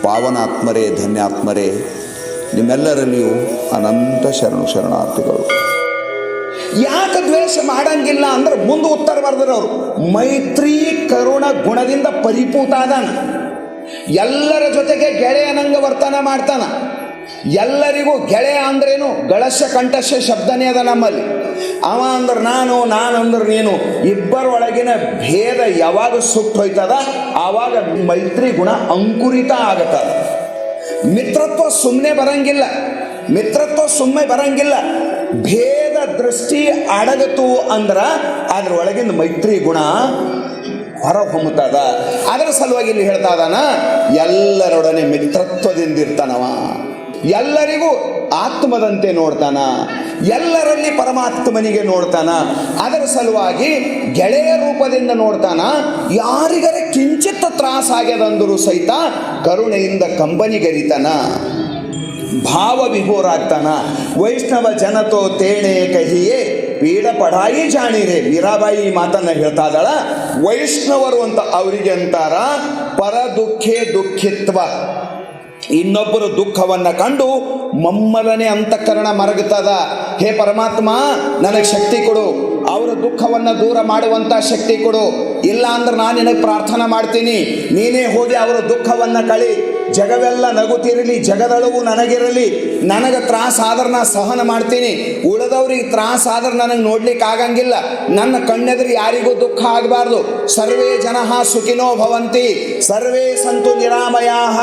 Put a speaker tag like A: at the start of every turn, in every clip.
A: ಪಾವನಾತ್ಮರೇ, ಧನ್ಯಾತ್ಮರೇ, ನಿಮ್ಮೆಲ್ಲರಲ್ಲಿಯೂ ಅನಂತ ಶರಣಾರ್ಥಿಗಳು. ಯಾಕೆ ದ್ವೇಷ ಮಾಡಂಗಿಲ್ಲ ಅಂದ್ರೆ ಮುಂದೆ ಉತ್ತರ ಬರ್ತಾರೆ ಅವರು. ಮೈತ್ರಿ ಕರುಣ ಗುಣದಿಂದ ಪರಿಪೂತ ಅದಾನ. ಎಲ್ಲರ ಜೊತೆಗೆ ಗೆಳೆಯನಂಗ ವರ್ತನ ಮಾಡ್ತಾನ. ಎಲ್ಲರಿಗೂ ಗೆಳೆಯ ಅಂದ್ರೇನು? ಗಳಶ ಕಂಠಶ ಶಬ್ದನೇ ಅದ ನಮ್ಮಲ್ಲಿ. ಅವ ಅಂದ್ರೆ ನಾನು, ನಾನಂದ್ರೆ ನೀನು, ಇಬ್ಬರೊಳಗಿನ ಭೇದ ಯಾವಾಗ ಸುಟ್ಟು ಹೋಯ್ತದ ಆವಾಗ ಮೈತ್ರಿ ಗುಣ ಅಂಕುರಿತ ಆಗತ್ತದ. ಮಿತ್ರತ್ವ ಸುಮ್ಮನೆ ಬರಂಗಿಲ್ಲ. ಭೇದ ದೃಷ್ಟಿ ಅಡಗತು ಅಂದ್ರೆ ಅದ್ರೊಳಗಿನ ಮೈತ್ರಿ ಗುಣ ಹೊರ ಹೊಮ್ಮುತ್ತದ. ಅದರ ಸಲುವಾಗಿ ಇಲ್ಲಿ ಹೇಳ್ತಾ ಇದ್ದಾನ, ಎಲ್ಲರೊಡನೆ ಮಿತ್ರತ್ವದಿಂದ ಇರ್ತಾನವ, ಎಲ್ಲರಿಗೂ ಆತ್ಮದಂತೆ ನೋಡ್ತಾನ, ಎಲ್ಲರಲ್ಲಿ ಪರಮಾತ್ಮನಿಗೆ ನೋಡ್ತಾನ. ಅದರ ಸಲುವಾಗಿ ಗೆಳೆಯ ರೂಪದಿಂದ ನೋಡ್ತಾನ. ಯಾರಿಗರೆ ಕಿಂಚಿತ್ ತ್ರಾಸಾಗ್ಯದಂದರೂ ಸಹಿತ ಕರುಣೆಯಿಂದ ಕಂಬನಿಗರಿತಾನ, ಭಾವ ವಿಭೋರಾಗ್ತಾನ. ವೈಷ್ಣವ ಜನತೋ ತೇಣೆ ಕಹಿಯೇ ಪೀಡ ಪಢಾಯಿ ಜಾಣಿರೆ. ಮೀರಾಬಾಯಿ ಈ ಮಾತನ್ನ ಹೇಳ್ತಾ ಇದ್ದಾಳ. ವೈಷ್ಣವರು ಅಂತ ಅವರಿಗೆ ಅಂತಾರ ಪರ ದುಃಖೇ ದುಃಖಿತ್ವ. ಇನ್ನೊಬ್ಬರು ದುಃಖವನ್ನ ಕಂಡು ಮಮ್ಮಲನೆ ಅಂತಃಕರಣ ಮರಗುತ್ತದ. ಹೇ ಪರಮಾತ್ಮ, ನನಗೆ ಶಕ್ತಿ ಕೊಡು, ಅವರ ದುಃಖವನ್ನ ದೂರ ಮಾಡುವಂತ ಶಕ್ತಿ ಕೊಡು. ಇಲ್ಲ ಅಂದ್ರೆ ನಾನು ನಿನಗೆ ಪ್ರಾರ್ಥನಾ ಮಾಡ್ತೀನಿ, ನೀನೇ ಹೋಗಿ ಅವರ ದುಃಖವನ್ನ ಕಳಿ. ಜಗವೆಲ್ಲ ನಗುತ್ತಿರಲಿ, ಜಗದಳವು ನನಗಿರಲಿ. ನನಗೆ ತ್ರಾಸ ಆದ್ರೆ ನಾ ಸಹನ ಮಾಡ್ತೀನಿ, ಉಳಿದವ್ರಿಗೆ ತ್ರಾಸ ಆದ್ರೆ ನನಗೆ ನೋಡ್ಲಿಕ್ಕೆ ಆಗಂಗಿಲ್ಲ. ನನ್ನ ಕಣ್ಣೆದುರು ಯಾರಿಗೂ ದುಃಖ ಆಗಬಾರ್ದು. ಸರ್ವೇ ಜನಃ ಸುಖಿನೋ ಭವಂತಿ, ಸರ್ವೇ ಸಂತು ನಿರಾಮಯಾಃ,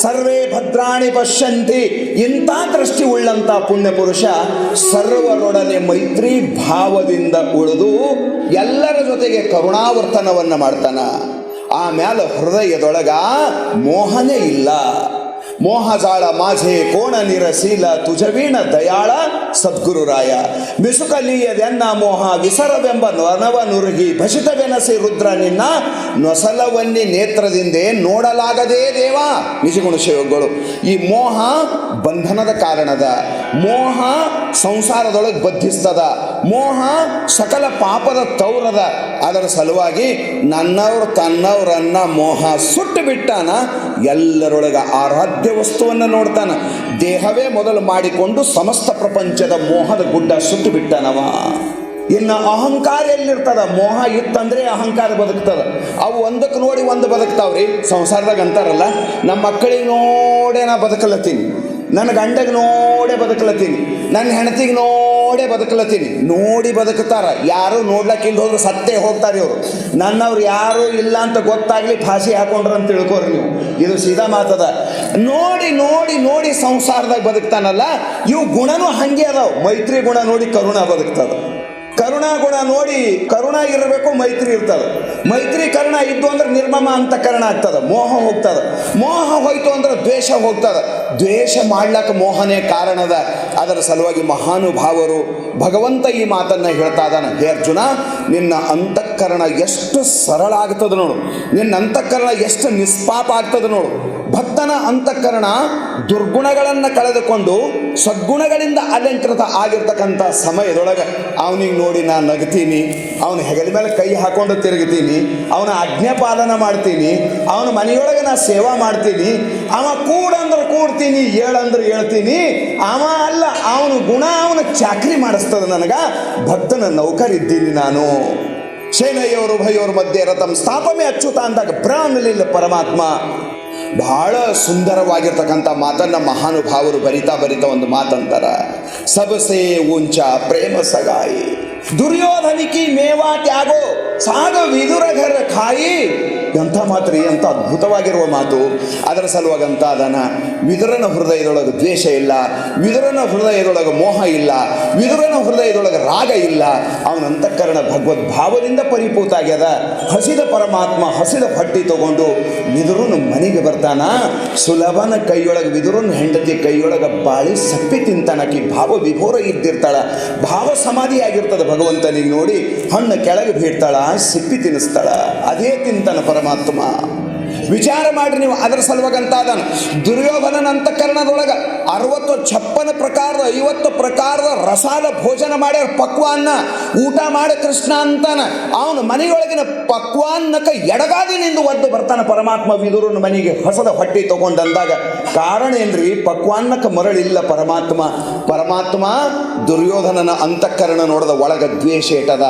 A: ಸರ್ವೇ ಭದ್ರಾಣಿ ಪಶ್ಯಂತಿ. ಇಂಥ ದೃಷ್ಟಿ ಉಳ್ಳಂತ ಪುಣ್ಯ ಪುರುಷ ಸರ್ವರೊಡನೆ ಮೈತ್ರಿ ಭಾವದಿಂದ ಉಳಿದು ಎಲ್ಲರ ಜೊತೆಗೆ ಕರುಣಾವರ್ತನವನ್ನು ಮಾಡ್ತಾನ. ಆಮ್ಯಾಲ ಹೃದಯದೊಳಗ ಮೋಹನೇ ಇಲ್ಲ. ಮೋಹಜಾಳ ಮಾಝೆ ಕೋಣ ನಿರಶೀಲ ತುಜವೀಣ ದಯಾಳ ಸದ್ಗುರುರಾಯ. ಮಿಸುಕಲೀಯದೆನ್ನ ಮೋಹ ವಿಸರವೆಂಬ ನೊನವ ನುರುಗಿ ಭಸಿತವೆನಸಿ ರುದ್ರ ನಿನ್ನ ನೊಸಲವನ್ನಿ ನೇತ್ರದಿಂದೇ ನೋಡಲಾಗದೇ ದೇವ. ನಿಜಗುಣ ಶಿವಗಳು, ಈ ಮೋಹ ಬಂಧನದ ಕಾರಣದ. ಮೋಹ ಸಂಸಾರದೊಳಗೆ ಬದ್ಧಿಸ್ತದ. ಮೋಹ ಸಕಲ ಪಾಪದ ತೌರದ. ಅದರ ಸಲುವಾಗಿ ನನ್ನವರು ತನ್ನವರನ್ನ ಮೋಹ ಸುಟ್ಟು ಬಿಟ್ಟಾನ. ಎಲ್ಲರೊಳಗ ಆರಾಧ್ಯ ವಸ್ತುವನ್ನು ನೋಡ್ತಾನ. ದೇಹವೇ ಮೊದಲು ಮಾಡಿಕೊಂಡು ಸಮಸ್ತ ಪ್ರಪಂಚದ ಮೋಹದ ಗುಡ್ಡ ಸುಟ್ಟು ಬಿಟ್ಟನವ. ಇನ್ನು ಅಹಂಕಾರ ಎಲ್ಲಿರ್ತದ? ಮೋಹ ಇತ್ತಂದ್ರೆ ಅಹಂಕಾರ ಬದುಕ್ತದ. ಅವು ಒಂದಕ್ಕೆ ನೋಡಿ ಒಂದು ಬದುಕ್ತಾವ್ರಿ. ಸಂಸಾರದಾಗ ಅಂತಾರಲ್ಲ, ನಮ್ಮ ಮಕ್ಕಳಿಗೆ ನೋಡೇ ನಾ ಬದುಕಲತ್ತೀನಿ, ನನ್ನ ಗಂಡಗೆ ನೋಡೇ ಬದುಕಲತ್ತೀನಿ, ನನ್ನ ಹೆಂಡತಿಗೆ ನೋಡೇ ಬದುಕಲತ್ತೀನಿ. ನೋಡಿ ಬದುಕ್ತಾರ. ಯಾರು ನೋಡ್ಲಕ್ಕೆ ಇಲ್ಲಿ ಹೋದ್ರು ಸತ್ತೇ ಹೋಗ್ತಾರೆ ಇವರು. ನನ್ನವ್ರು ಯಾರು ಇಲ್ಲ ಅಂತ ಗೊತ್ತಾಗ್ಲಿ ಫಾಸಿ ಹಾಕೊಂಡ್ರು ಅಂತ ತಿಳ್ಕೋರಿ ನೀವು. ಇದು ಸೀದಾ ಮಾತದ. ನೋಡಿ ನೋಡಿ ನೋಡಿ ಸಂಸಾರದಾಗ ಬದುಕ್ತಾನಲ್ಲ, ಇವು ಗುಣನೂ ಹಂಗೆ ಅದಾವ. ಮೈತ್ರಿ ಗುಣ ನೋಡಿ ಕರುಣ ಬದುಕ್ತದ. ಕರುಣಾ ಗುಣ ನೋಡಿ ಕರುಣ ಇರಬೇಕು, ಮೈತ್ರಿ ಇರ್ತದೆ. ಮೈತ್ರಿ ಕರುಣ ಇದ್ದು ಅಂದ್ರೆ ನಿರ್ಮಮ ಅಂತಃಕರಣ ಆಗ್ತದೆ, ಮೋಹ ಹೋಗ್ತದೆ. ಮೋಹ ಹೋಯ್ತು ಅಂದ್ರೆ ದ್ವೇಷ ಹೋಗ್ತದೆ. ದ್ವೇಷ ಮಾಡ್ಲಕ್ಕ ಮೋಹನೇ ಕಾರಣದ. ಅದರ ಸಲುವಾಗಿ ಮಹಾನುಭಾವರು ಭಗವಂತ ಈ ಮಾತನ್ನ ಹೇಳ್ತಾ ಇದ್ದಾನೆ. ಹೇ ಅರ್ಜುನ, ನಿನ್ನ ಅಂತಃಕರಣ ಎಷ್ಟು ಸರಳ ಆಗ್ತದೆ ನೋಡು, ನಿನ್ನ ಅಂತಃಕರಣ ಎಷ್ಟು ನಿಷ್ಪಾಪ ಆಗ್ತದೆ ನೋಡು. ಭಕ್ತನ ಅಂತಃಕರಣ ದುರ್ಗುಣಗಳನ್ನು ಕಳೆದುಕೊಂಡು ಸದ್ಗುಣಗಳಿಂದ ಅಲಂಕೃತ ಆಗಿರ್ತಕ್ಕಂಥ ಸಮಯದೊಳಗೆ ಅವನಿಗೆ ನೋಡಿ ನಾನು ನಗ್ತೀನಿ, ಅವನ ಹೆಗಲ ಮೇಲೆ ಕೈ ಹಾಕೊಂಡು ತಿರುಗ್ತೀನಿ, ಅವನ ಆಜ್ಞೆ ಪಾಲನ ಮಾಡ್ತೀನಿ, ಅವನ ಮನೆಯೊಳಗೆ ನಾ ಸೇವಾ ಮಾಡ್ತೀನಿ, ಅವ ಕೂಡಂದ್ರೆ ಕೂಡ್ತೀನಿ, ಏಳಂದ್ರೆ ಹೇಳ್ತೀನಿ. ಅವ ಅಲ್ಲ, ಅವನು ಗುಣ ಅವನ ಚಾಕ್ರಿ ಮಾಡಿಸ್ತದೆ ನನಗ. ಭಕ್ತನ ನೌಕರಿದ್ದೀನಿ ನಾನು. ಸೇನೆಯವರು ಉಭಯೋರ ಮಧ್ಯೆ ರಥಂ ಸ್ಥಾಪಮೆ ಅಚ್ಚುತ ಅಂದಾಗ ಬ್ರಾಹ್ಮಲಿಲ್ಲ ಪರಮಾತ್ಮ. ಬಹಳ ಸುಂದರವಾಗಿರ್ತಕ್ಕಂಥ ಮಾತನ್ನ ಮಹಾನುಭಾವರು ಬರಿತಾ ಒಂದು ಮಾತಂತಾರ. ಸಬಸೆ ಉಂಚ ಪ್ರೇಮ ಸಗಾಯಿ ದುರ್ಯೋಧನಿಕಿ ಮೇವಾ ತ್ಯಾಗೋ ಸಾಗ ವಿದುರ ಘರ ಖಾಯಿ. ಎಂಥ ಮಾತ್ರಿ, ಎಂಥ ಅದ್ಭುತವಾಗಿರುವ ಮಾತು. ಅದರ ಸಲುವಾಗಂತ ಅದನ್ನ ವಿದುರನ ಹೃದಯದೊಳಗೆ ದ್ವೇಷ ಇಲ್ಲ, ವಿದುರನ ಹೃದಯದೊಳಗೆ ಮೋಹ ಇಲ್ಲ, ವಿದುರನ ಹೃದಯದೊಳಗೆ ರಾಗ ಇಲ್ಲ. ಅವನ ಅಂತಃಕರಣ ಭಗವದ್ಭಾವದಿಂದ ಪರಿಪೂತ ಆಗ್ಯದ. ಹಸಿದ ಪರಮಾತ್ಮ ಹಸಿದ ಹೊಟ್ಟಿ ತಗೊಂಡು ವಿದುರನ ಮನೆಗೆ ಬರ್ತಾನ. ಸುಲಭನ ಕೈಯೊಳಗೆ ವಿದುರನ ಹೆಂಡತಿ ಕೈಯೊಳಗೆ ಬಾಳಿ ಸಪ್ಪಿ ತಿಂತಾನಕಿ. ಭಾವ ವಿಭೋರ ಇದ್ದಿರ್ತಾಳ, ಭಾವ ಸಮಾಧಿ ಆಗಿರ್ತದೆ. ಭಗವಂತನಿಗೆ ನೋಡಿ ಹಣ್ಣು ಕೆಳಗೆ ಬೀಳ್ತಾಳ, ಸಿಪ್ಪಿ ತಿನ್ನಿಸ್ತಾಳ. ಅದೇ ತಿಂತಾನ ಪರಮಾತ್ಮ. ವಿಚಾರ ಮಾಡ್ರಿ ನೀವು. ಅದರ ಸಲುವಾಗಂತ ಅದಾನ ದುರ್ಯೋಧನನ ಅಂತಃಕರಣದೊಳಗೆ 56 ಪ್ರಕಾರದ 50 ಪ್ರಕಾರದ ರಸಾಲ ಭೋಜನ ಮಾಡ್ಯಾರ. ಪಕ್ವಾನ್ನ ಊಟ ಮಾಡಿ ಕೃಷ್ಣ ಅಂತಾನ. ಅವನ ಮನೆಯೊಳಗಿನ ಪಕ್ವಾನ್ನಕ್ಕೆ ಎಡಗಾದಿನಿಂದ ಒದ್ದು ಬರ್ತಾನ ಪರಮಾತ್ಮ ವಿದುರನ ಮನೆಗೆ ಹೊಸದ ಹೊಟ್ಟಿ ತಗೊಂಡಂದಾಗ. ಕಾರಣ ಏನ್ರಿ? ಪಕ್ವಾನ್ನಕ್ಕೆ ಮರಳಿಲ್ಲ ಪರಮಾತ್ಮ ದುರ್ಯೋಧನನ ಅಂತಃಕರಣ ನೋಡದ ಒಳಗ ದ್ವೇಷ ಏಟದ,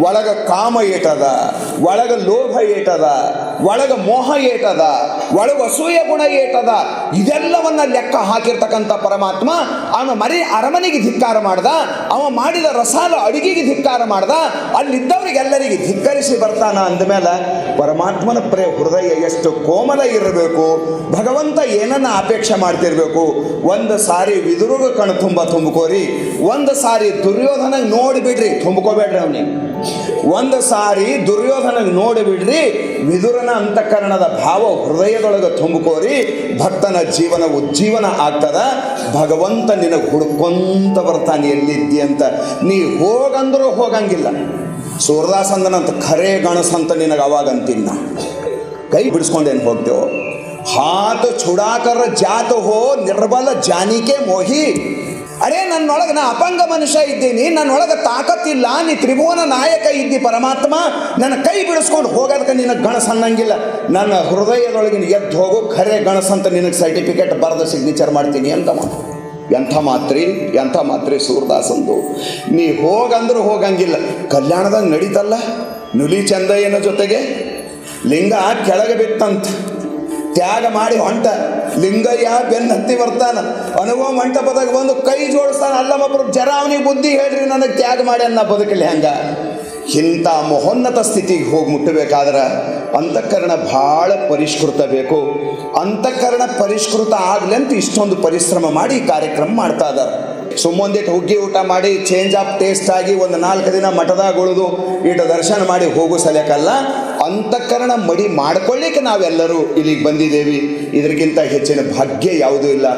A: ಒಳಗ ಕಾಮ ಏಟದ, ಒಳಗ ಲೋಭ ಏಟದ, ಒಳಗ ಮೋಹ ಏಟದ, ಒಳಗ ಅಸೂಯ ಗುಣ ಏಟದ. ಇದೆಲ್ಲವನ್ನ ಲೆಕ್ಕ ಹಾಕಿರ್ತಕ್ಕಂಥ ಪರಮಾತ್ಮ ಅವನ ಅರಮನೆಗೆ ಧಿಕ್ಕಾರ ಮಾಡ್ದ. ಅವ ಮಾಡಿದ ರಸಾಲ ಅಡಿಗೆಗೆ ಧಿಕ್ಕಾರ ಮಾಡ್ದ. ಅಲ್ಲಿದ್ದವರಿಗೆಲ್ಲರಿಗೆ ಧಿಕ್ಕರಿಸಿ ಬರ್ತಾನ. ಅಂದಮೇಲೆ ಪರಮಾತ್ಮನ ಹೃದಯ ಎಷ್ಟು ಕೋಮಲ ಇರಬೇಕು. ಭಗವಂತ ಏನನ್ನ ಅಪೇಕ್ಷೆ ಮಾಡ್ತಿರ್ಬೇಕು. ಒಂದು ಸಾರಿ ವಿದುರುಗ ಕಣ್ ತುಂಬಿಕೋರಿ, ಒಂದು ಸಾರಿ ದುರ್ಯೋಧನಗೆ ನೋಡಿಬಿಡ್ರಿ, ತುಂಬಿಕೋಬೇಡ್ರಿ ಅವನಿಗೆ. ಒಂದು ಸಾರಿ ದುರ್ಯೋಧನಗೆ ನೋಡಿಬಿಡ್ರಿ, ವಿದುರನ ಅಂತಃಕರಣದ ಭಾವ ಹೃದಯದೊಳಗೆ ತುಂಬಿಕೋರಿ, ಭಕ್ತನ ಜೀವನ ಉಜ್ಜೀವನ ಆಗ್ತದ. ಭಗವಂತ ನಿನಗೆ ಹುಡ್ಕೊಂತ ಬರ್ತಾನೆ ಎಲ್ಲಿದ್ದಿ ಅಂತ. ನೀ ಹೋಗಂದ್ರೂ ಹೋಗಂಗಿಲ್ಲ. ಸೂರದಾಸ್ ಅಂದನಂತ ಖರೇ ಗಣಸಂತ ನಿನಗೆ ಅವಾಗಂತಿನ್ನ ಕೈ ಬಿಡಿಸ್ಕೊಂಡೇನು ಹೋಗ್ತೇವೋ. ಹಾತ್ ಚುಡಾಕರ ಜಾತ ಹೋ ನಿರ್ಬಲ ಜಾನಿಕೆ ಮೋಹಿ. ಅರೇ ನನ್ನೊಳಗೆ ನಾ ಅಪಂಗ ಮನುಷ್ಯ ಇದ್ದೀನಿ, ನನ್ನೊಳಗೆ ತಾಕತ್ತಿಲ್ಲ, ನೀ ತ್ರಿಭುವನ ನಾಯಕ ಇದ್ದಿ ಪರಮಾತ್ಮ, ನನ್ನ ಕೈ ಬಿಡಿಸ್ಕೊಂಡು ಹೋಗೋದಕ್ಕೆ ನಿನಗೆ ಗಣಸ ಅನ್ನಂಗಿಲ್ಲ. ನನ್ನ ಹೃದಯದೊಳಗಿನ ಎದ್ದು ಹೋಗು, ಖರೆ ಗಣಸ ಅಂತ ನಿನಗೆ ಸರ್ಟಿಫಿಕೇಟ್ ಬರೆದು ಸಿಗ್ನೇಚರ್ ಮಾಡ್ತೀನಿ ಅಂತ ಎಂಥ ಮಾತ್ರಿ ಸೂರದಾಸಂದು. ನೀ ಹೋಗಂದ್ರೂ ಹೋಗಂಗಿಲ್ಲ. ಕಲ್ಯಾಣದಾಗ ನಡೀತಲ್ಲ ನುಲಿ ಚಂದಯ್ಯನ ಜೊತೆಗೆ ಲಿಂಗ ಕೆಳಗೆ ಬಿತ್ತಂತ, ತ್ಯಾಗ ಮಾಡಿ ಹೊಂಟ. ಲಿಂಗಯ್ಯ ಬೆನ್ನ ಹತ್ತಿ ಬರ್ತಾನ. ಅನುಭವ ಮಂಟಪದಾಗ ಬಂದು ಕೈ ಜೋಡಿಸ್ತಾನ. ಅಲ್ಲಮೊಬ್ರು ಜರ ಅವನಿಗೆ ಬುದ್ಧಿ ಹೇಳ್ರಿ, ನನಗೆ ತ್ಯಾಗ ಮಾಡಿ ಅನ್ನ ಬದುಕಲಿ. ಹಂಗ ಇಂಥ ಮಹೋನ್ನತ ಸ್ಥಿತಿಗೆ ಹೋಗಿ ಮುಟ್ಟಬೇಕಾದ್ರೆ ಅಂತಃಕರಣ ಭಾಳ ಪರಿಷ್ಕೃತ ಬೇಕು. ಅಂತಃಕರಣ ಪರಿಷ್ಕೃತ ಆಗ್ಲಿ ಅಂತ ಇಷ್ಟೊಂದು ಪರಿಶ್ರಮ ಮಾಡಿ ಈ ಕಾರ್ಯಕ್ರಮ ಮಾಡ್ತಾ ಇದ್ದಾರೆ. ಸುಮ್ಮೊಂದಿಟ್ಟು ಹುಗ್ಗಿ ಊಟ ಮಾಡಿ ಚೇಂಜ್ ಆಫ್ ಟೇಸ್ಟ್ ಆಗಿ ಒಂದು 4 ದಿನ ಮಠದಾಗ ಉಳಿದು ಇಟ್ಟು ದರ್ಶನ ಮಾಡಿ ಹೋಗೋ ಸಲಕಲ್ಲ, ಅಂತಃಕರಣ ಮಡಿ ಮಾಡ್ಕೊಳ್ಳಿಕ್ಕೆ ನಾವೆಲ್ಲರೂ ಇಲ್ಲಿಗೆ ಬಂದಿದ್ದೇವೆ. ಇದಕ್ಕಿಂತ ಹೆಚ್ಚಿನ ಭಾಗ್ಯ ಯಾವುದೂ ಇಲ್ಲ.